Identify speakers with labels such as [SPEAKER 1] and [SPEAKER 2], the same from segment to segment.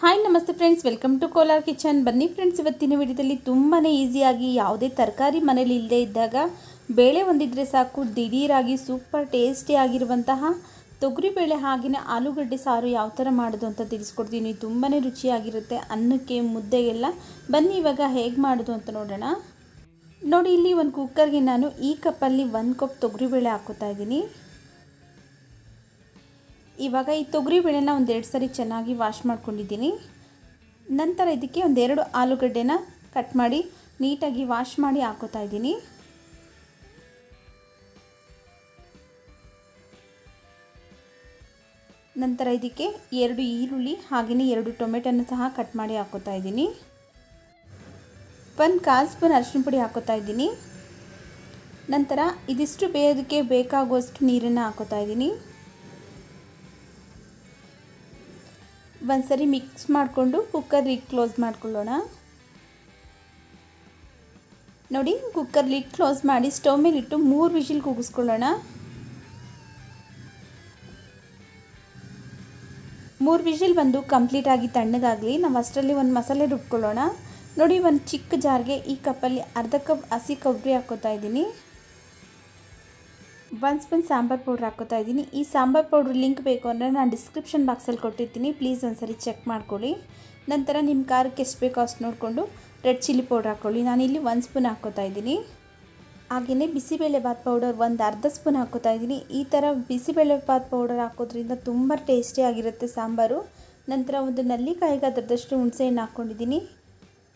[SPEAKER 1] Hi ನಮಸ್ತೆ friends, welcome to Kolar kitchen. ಬನ್ನಿ friends, ಇವತ್ತಿನ ವಿಡಿಯೋದಲ್ಲಿ ತುಂಬಾ ಈಸಿಯಾಗಿ ಯಾವುದೇ ತರಕಾರಿ ಮನೇಲಿ ಇಲ್ಲದೆ ಇದ್ದಾಗ ಬೇಳೆ ಒಂದಿದ್ರೆ ಸಾಕು ದಿಢೀರಾಗಿ ಸೂಪರ್ ಟೇಸ್ಟಿ ಆಗಿರುವಂತಹ ತೊಗರಿಬೇಳೆ ಹಾಗೆಯೇ ಆಲೂಗಡ್ಡೆ ಸಾರು ಯಾವ ಥರ ಮಾಡೋದು ಅಂತ ತಿಳಿಸ್ಕೊಡ್ತೀನಿ. ತುಂಬಾ ರುಚಿಯಾಗಿರುತ್ತೆ ಅನ್ನಕ್ಕೆ ಮುದ್ದೆಗೆಲ್ಲ. ಬನ್ನಿ ಇವಾಗ ಹೇಗೆ ಮಾಡೋದು ಅಂತ ನೋಡೋಣ. ನೋಡಿ, ಇಲ್ಲಿ ಒಂದು ಕುಕ್ಕರ್ಗೆ ನಾನು ಈ ಕಪ್ಪಲ್ಲಿ 1 ಕಪ್ ತೊಗರಿಬೇಳೆ ಹಾಕ್ಕೋತಾ ಇದ್ದೀನಿ. ಇವಾಗ ಈ ತೊಗರಿಬೇಳೆನ ಒಂದೆರಡು ಸರಿ ಚೆನ್ನಾಗಿ ವಾಶ್ ಮಾಡ್ಕೊಂಡಿದ್ದೀನಿ. ನಂತರ ಇದಕ್ಕೆ ಒಂದೆರಡು ಆಲೂಗಡ್ಡೆನ ಕಟ್ ಮಾಡಿ ನೀಟಾಗಿ ವಾಶ್ ಮಾಡಿ ಹಾಕೋತಾ ಇದ್ದೀನಿ. ನಂತರ ಇದಕ್ಕೆ 2 ಈರುಳ್ಳಿ ಹಾಗೆಯೇ 2 ಟೊಮೆಟೊನ ಸಹ ಕಟ್ ಮಾಡಿ ಹಾಕೋತಾ ಇದ್ದೀನಿ. 1 ಕಾಲು ಸ್ಪೂನ್ ಅರಿಶಿನ ಪುಡಿ ಹಾಕೋತಾ ಇದ್ದೀನಿ. ನಂತರ ಇದಿಷ್ಟು ಬೇಯೋದಕ್ಕೆ ಬೇಕಾಗುವಷ್ಟು ನೀರನ್ನು ಹಾಕೋತಾ ಇದ್ದೀನಿ. ಒಂದ್ಸರಿ ಮಿಕ್ಸ್ ಮಾಡಿಕೊಂಡು ಕುಕ್ಕರ್ ಲಿಡ್ ಕ್ಲೋಸ್ ಮಾಡ್ಕೊಳ್ಳೋಣ. ನೋಡಿ, ಕುಕ್ಕರ್ ಲಿಡ್ ಕ್ಲೋಸ್ ಮಾಡಿ ಸ್ಟವ್ ಮೇಲಿಟ್ಟು 3 ವಿಷಿಲ್ ಕೂಗಿಸ್ಕೊಳ್ಳೋಣ. 3 ವಿಷಿಲ್ ಬಂದು ಕಂಪ್ಲೀಟಾಗಿ ತಣ್ಣಗಾಗಲಿ. ನಾವು ಅಷ್ಟರಲ್ಲಿ ಒಂದು ಮಸಾಲೆ ರುಬ್ಕೊಳ್ಳೋಣ. ನೋಡಿ, ಒಂದು ಚಿಕ್ಕ ಜಾರ್ಗೆ ಈ ಕಪ್ಪಲ್ಲಿ ಅರ್ಧ ಕಪ್ ಹಸಿ ಕೊಬ್ಬರಿ ಹಾಕ್ಕೋತಾ ಇದ್ದೀನಿ. 1 ಸ್ಪೂನ್ ಸಾಂಬಾರ್ ಪೌಡ್ರ್ ಹಾಕ್ಕೋತಾ ಇದ್ದೀನಿ. ಈ ಸಾಂಬಾರ್ ಪೌಡ್ರ್ ಲಿಂಕ್ ಬೇಕು ಅಂದರೆ ನಾನು ಡಿಸ್ಕ್ರಿಪ್ಷನ್ ಬಾಕ್ಸಲ್ಲಿ ಕೊಟ್ಟಿರ್ತೀನಿ, ಪ್ಲೀಸ್ ಒಂದ್ಸರಿ ಚೆಕ್ ಮಾಡ್ಕೊಳ್ಳಿ. ನಂತರ ನಿಮ್ಮ ಖಾರಕ್ಕೆ ಎಷ್ಟು ಬೇಕೋ ಅಷ್ಟು ನೋಡಿಕೊಂಡು ರೆಡ್ ಚಿಲ್ಲಿ ಪೌಡ್ರ್ ಹಾಕ್ಕೊಳ್ಳಿ. ನಾನಿಲ್ಲಿ 1 ಸ್ಪೂನ್ ಹಾಕ್ಕೋತಾ ಇದ್ದೀನಿ. ಹಾಗೆಯೇ ಬಿಸಿಬೇಳೆ ಬಾತ್ ಪೌಡರ್ ಒಂದು ಅರ್ಧ ಸ್ಪೂನ್ ಹಾಕ್ಕೋತಾ ಇದ್ದೀನಿ. ಈ ಥರ ಬಿಸಿಬೇಳೆ ಬಾತ್ ಪೌಡರ್ ಹಾಕೋದ್ರಿಂದ ತುಂಬ ಟೇಸ್ಟಿಯಾಗಿರುತ್ತೆ ಸಾಂಬಾರು. ನಂತರ ಒಂದು ನಲ್ಲಿಕಾಯಿಗೆ ಅದರದಷ್ಟು ಹುಣಸೆಹಣ್ಣು ಹಾಕ್ಕೊಂಡಿದ್ದೀನಿ.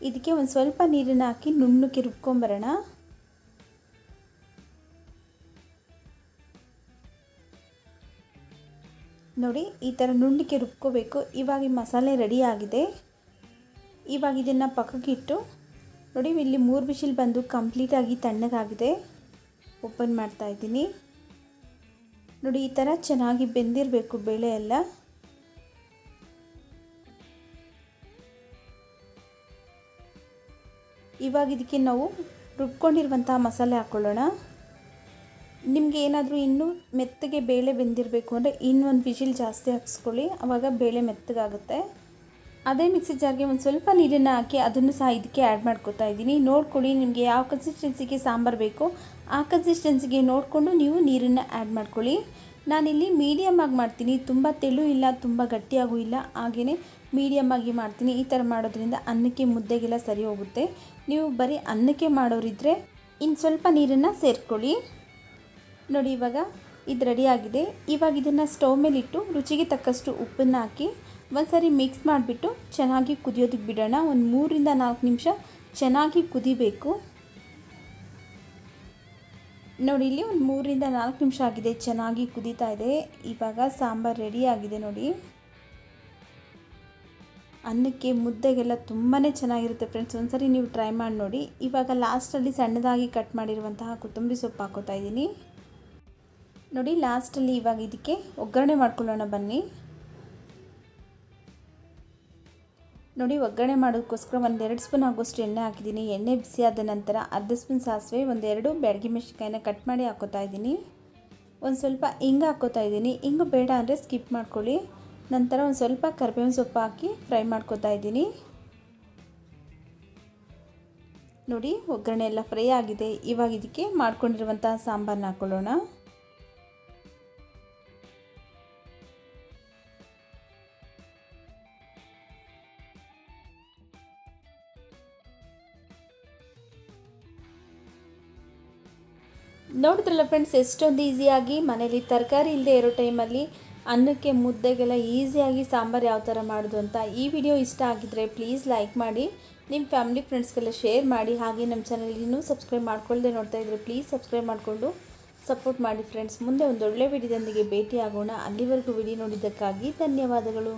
[SPEAKER 1] ಇದಕ್ಕೆ ಒಂದು ಸ್ವಲ್ಪ ನೀರನ್ನು ಹಾಕಿ ನುಣ್ಣಗೆ ರುಬ್ಕೊಂಬರೋಣ. ನೋಡಿ, ಈ ಥರ ನುಣ್ಣಗೆ ರುಬ್ಕೋಬೇಕು. ಇವಾಗ ಈ ಮಸಾಲೆ ರೆಡಿ ಆಗಿದೆ. ಇವಾಗ ಇದನ್ನು ಪಕ್ಕಕ್ಕೆ ಇಟ್ಟು ನೋಡಿ, ಇಲ್ಲಿ 3 ವಿಷಿಲ್ ಬಂದು ಕಂಪ್ಲೀಟಾಗಿ ತಣ್ಣಗಾಗಿದೆ. ಓಪನ್ ಮಾಡ್ತಾ ಇದ್ದೀನಿ. ನೋಡಿ, ಈ ಥರ ಚೆನ್ನಾಗಿ ಬೆಂದಿರಬೇಕು ಬೇಳೆ ಎಲ್ಲ. ಇವಾಗ ಇದಕ್ಕೆ ನಾವು ರುಬ್ಕೊಂಡಿರುವಂತಹ ಮಸಾಲೆ ಹಾಕ್ಕೊಳ್ಳೋಣ. ನಿಮಗೆ ಏನಾದರೂ ಇನ್ನೂ ಮೆತ್ತಗೆ ಬೇಳೆ ಬೆಂದಿರಬೇಕು ಅಂದರೆ ಇನ್ನೊಂದು ವಿಷಿಲ್ ಜಾಸ್ತಿ ಹಾಕ್ಸ್ಕೊಳ್ಳಿ, ಆವಾಗ ಬೇಳೆ ಮೆತ್ತಗಾಗುತ್ತೆ. ಅದೇ ಮಿಕ್ಸಿ ಜಾರ್ಗೆ ಒಂದು ಸ್ವಲ್ಪ ನೀರನ್ನು ಹಾಕಿ ಅದನ್ನು ಸಹ ಇದಕ್ಕೆ ಆ್ಯಡ್ ಮಾಡ್ಕೊತಾ ಇದ್ದೀನಿ. ನೋಡ್ಕೊಳ್ಳಿ, ನಿಮಗೆ ಯಾವ ಕನ್ಸಿಸ್ಟೆನ್ಸಿಗೆ ಸಾಂಬಾರು ಬೇಕೋ ಆ ಕನ್ಸಿಸ್ಟೆನ್ಸಿಗೆ ನೋಡಿಕೊಂಡು ನೀವು ನೀರನ್ನು ಆ್ಯಡ್ ಮಾಡ್ಕೊಳ್ಳಿ. ನಾನಿಲ್ಲಿ ಮೀಡಿಯಮ್ ಆಗಿ ಮಾಡ್ತೀನಿ, ತುಂಬ ತೆಳು ಇಲ್ಲ, ತುಂಬ ಗಟ್ಟಿಯಾಗೂ ಇಲ್ಲ, ಹಾಗೆಯೇ ಮೀಡಿಯಮ್ ಆಗಿ ಮಾಡ್ತೀನಿ. ಈ ಥರ ಮಾಡೋದ್ರಿಂದ ಅನ್ನಕ್ಕೆ ಮುದ್ದೆಗೆಲ್ಲ ಸರಿ ಹೋಗುತ್ತೆ. ನೀವು ಬರೀ ಅನ್ನಕ್ಕೆ ಮಾಡೋರಿದ್ದರೆ ಇನ್ನು ಸ್ವಲ್ಪ ನೀರನ್ನು ಸೇರಿಕೊಳ್ಳಿ. ನೋಡಿ, ಇವಾಗ ಇದು ರೆಡಿಯಾಗಿದೆ. ಇವಾಗ ಇದನ್ನು ಸ್ಟವ್ ಮೇಲಿಟ್ಟು ರುಚಿಗೆ ತಕ್ಕಷ್ಟು ಉಪ್ಪನ್ನು ಹಾಕಿ ಒಂದ್ಸರಿ ಮಿಕ್ಸ್ ಮಾಡಿಬಿಟ್ಟು ಚೆನ್ನಾಗಿ ಕುದಿಯೋದಕ್ಕೆ ಬಿಡೋಣ. ಒಂದು 3 ರಿಂದ 4 ನಿಮಿಷ ಚೆನ್ನಾಗಿ ಕುದಿಬೇಕು. ನೋಡಿ, ಇಲ್ಲಿ ಒಂದು 3 ರಿಂದ 4 ನಿಮಿಷ ಆಗಿದೆ, ಚೆನ್ನಾಗಿ ಕುದೀತಾ ಇದೆ. ಇವಾಗ ಸಾಂಬಾರು ರೆಡಿಯಾಗಿದೆ. ನೋಡಿ, ಅನ್ನಕ್ಕೆ ಮುದ್ದೆಗೆಲ್ಲ ತುಂಬಾ ಚೆನ್ನಾಗಿರುತ್ತೆ ಫ್ರೆಂಡ್ಸ್. ಒಂದ್ಸರಿ ನೀವು ಟ್ರೈ ಮಾಡಿ ನೋಡಿ. ಇವಾಗ ಲಾಸ್ಟಲ್ಲಿ ಸಣ್ಣದಾಗಿ ಕಟ್ ಮಾಡಿರುವಂತಹ ಕೊತ್ತಂಬರಿ ಸೊಪ್ಪು ಹಾಕೋತಾ ಇದ್ದೀನಿ. ನೋಡಿ, ಲಾಸ್ಟಲ್ಲಿ ಇವಾಗ ಇದಕ್ಕೆ ಒಗ್ಗರಣೆ ಮಾಡ್ಕೊಳ್ಳೋಣ ಬನ್ನಿ. ನೋಡಿ, ಒಗ್ಗರಣೆ ಮಾಡೋದಕ್ಕೋಸ್ಕರ 1-2 ಸ್ಪೂನ್ ಆಗೋಷ್ಟು ಎಣ್ಣೆ ಹಾಕಿದ್ದೀನಿ. ಎಣ್ಣೆ ಬಿಸಿ ಆದ ನಂತರ ಅರ್ಧ ಸ್ಪೂನ್ ಸಾಸಿವೆ, 1-2 ಬ್ಯಾಡಗಿ ಮೆಣಸಿನಕಾಯಿನ ಕಟ್ ಮಾಡಿ ಹಾಕೋತಾ ಇದ್ದೀನಿ. ಒಂದು ಸ್ವಲ್ಪ ಹಿಂಗೆ ಹಾಕೋತಾ ಇದ್ದೀನಿ. ಹಿಂಗೆ ಬೇಡ ಅಂದರೆ ಸ್ಕಿಪ್ ಮಾಡ್ಕೊಳ್ಳಿ. ನಂತರ ಒಂದು ಸ್ವಲ್ಪ ಕರಿಬೇವಿನ ಸೊಪ್ಪು ಹಾಕಿ ಫ್ರೈ ಮಾಡ್ಕೋತಾ ಇದ್ದೀನಿ. ನೋಡಿ, ಒಗ್ಗರಣೆ ಎಲ್ಲ ಫ್ರೈ ಆಗಿದೆ. ಇವಾಗ ಇದಕ್ಕೆ ಮಾಡ್ಕೊಂಡಿರುವಂತಹ ಸಾಂಬಾರನ್ನ ಹಾಕ್ಕೊಳ್ಳೋಣ. ನೋಡಿದ್ರಲ್ಲ ಫ್ರೆಂಡ್ಸ್, ಎಷ್ಟೊಂದು ಈಸಿಯಾಗಿ ಮನೇಲಿ ತರಕಾರಿ ಇಲ್ಲದೆ ಇರೋ ಟೈಮಲ್ಲಿ ಅನ್ನಕ್ಕೆ ಮುದ್ದೆಗೆಲ್ಲ ಈಸಿಯಾಗಿ ಸಾಂಬಾರು ಯಾವ ಥರ ಮಾಡೋದು ಅಂತ. ಈ ವಿಡಿಯೋ ಇಷ್ಟ ಆಗಿದ್ದರೆ ಪ್ಲೀಸ್ ಲೈಕ್ ಮಾಡಿ, ನಿಮ್ಮ ಫ್ಯಾಮಿಲಿ ಫ್ರೆಂಡ್ಸ್ಗೆಲ್ಲ ಶೇರ್ ಮಾಡಿ. ಹಾಗೆ ನಮ್ಮ ಚಾನಲ್ ಇನ್ನೂ ಸಬ್ಸ್ಕ್ರೈಬ್ ಮಾಡ್ಕೊಳ್ಳದೆ ನೋಡ್ತಾ ಇದ್ದರೆ ಪ್ಲೀಸ್ ಸಬ್ಸ್ಕ್ರೈಬ್ ಮಾಡಿಕೊಂಡು ಸಪೋರ್ಟ್ ಮಾಡಿ ಫ್ರೆಂಡ್ಸ್. ಮುಂದೆ ಒಂದು ಒಳ್ಳೆ ವಿಡಿಯೋದೊಂದಿಗೆ ಭೇಟಿ ಆಗೋಣ. ಅಲ್ಲಿವರೆಗೂ ವಿಡಿಯೋ ನೋಡಿದ್ದಕ್ಕಾಗಿ ಧನ್ಯವಾದಗಳು.